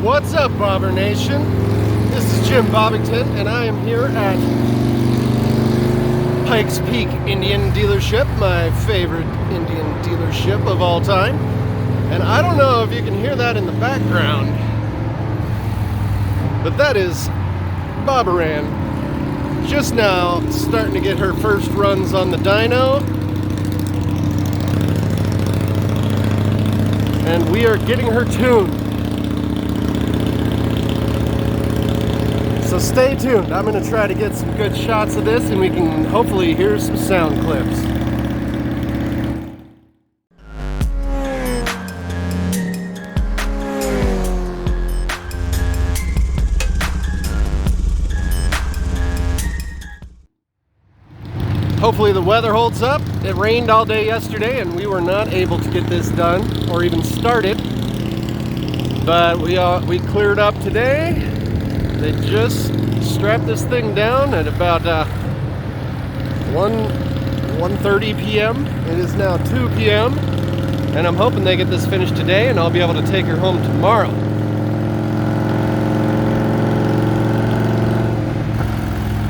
What's up, Bobber Nation? This is Jim Bobbington, and I am here at Pikes Peak Indian dealership, my favorite Indian dealership of all time. And I don't know if you can hear that in the background, but that is Bobberan just now starting to get her first runs on the dyno. And we are getting her tuned. So stay tuned. I'm going to try to get some good shots of this and we can hopefully hear some sound clips. Hopefully the weather holds up. It rained all day yesterday and we were not able to get this done or even started. But we cleared up today. They just strapped this thing down at about 1:30 p.m. It is now 2 p.m. and I'm hoping they get this finished today and I'll be able to take her home tomorrow.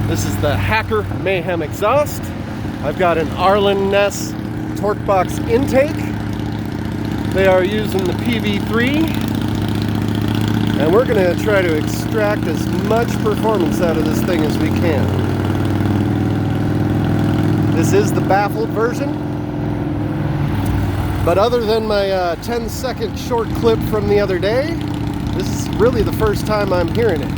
This is the Hacker Mayhem exhaust. I've got an Arlen Ness Torque Box intake. They are using the PV3. And we're going to try to extract as much performance out of this thing as we can. This is the baffled version. But other than my 10-second short clip from the other day, this is really the first time I'm hearing it.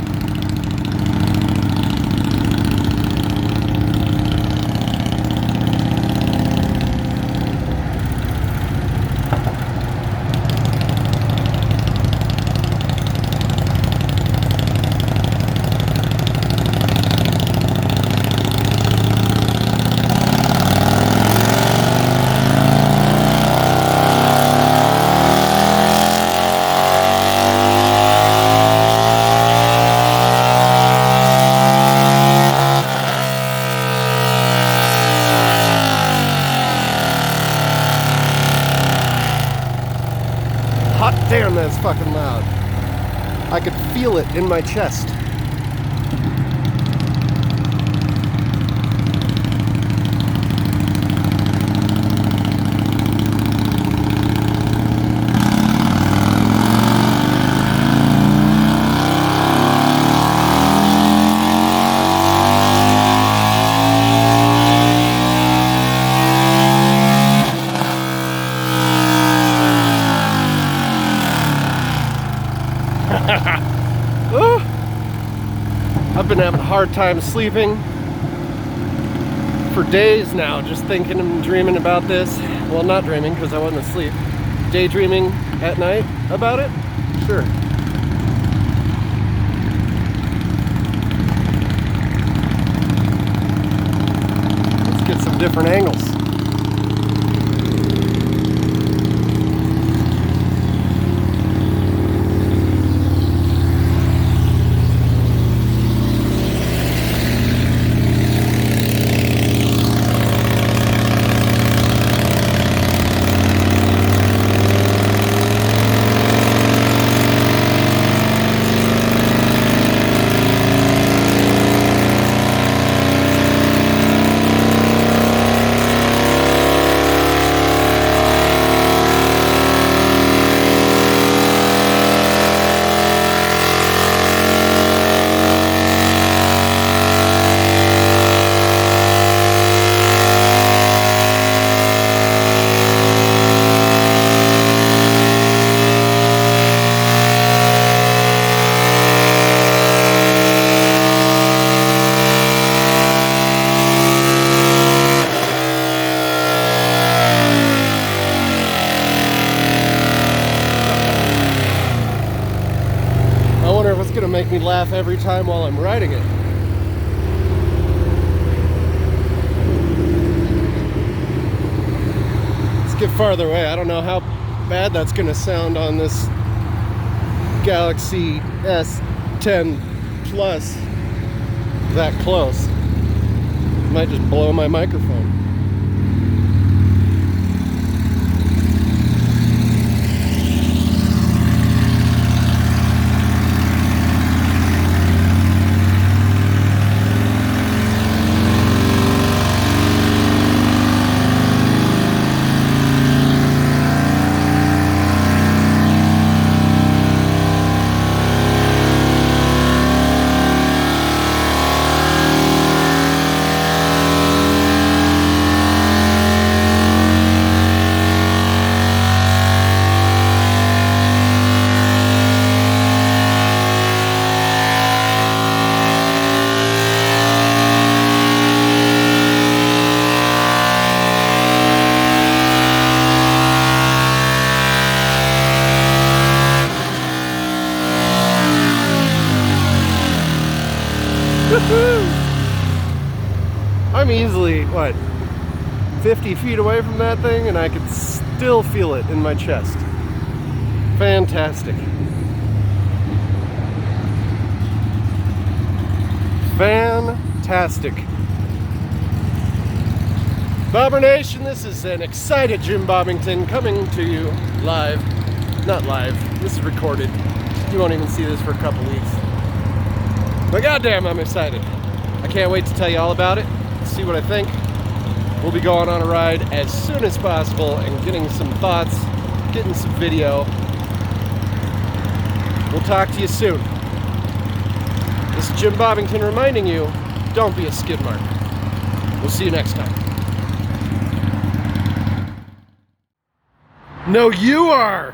Hot damn, that's fucking loud. I could feel it in my chest. I've been having a hard time sleeping for days now, just thinking and dreaming about this. Well, not dreaming because I wasn't asleep. Daydreaming at night about it? Sure. Let's get some different angles. It's gonna make me laugh every time while I'm riding it. Let's get farther away. I don't know how bad that's gonna sound on this Galaxy S10 Plus that close. Might just blow my microphone. I'm easily, what, 50 feet away from that thing, and I could still feel it in my chest. Fantastic. Fantastic. Bobber Nation, this is an excited Jim Bobbington coming to you live. Not live, this is recorded. You won't even see this for a couple weeks. But goddamn, I'm excited. I can't wait to tell you all about it, see what I think. We'll be going on a ride as soon as possible and getting some thoughts, getting some video. We'll talk to you soon. This is Jim Bobbington reminding you, don't be a skid mark. We'll see you next time. No, you are!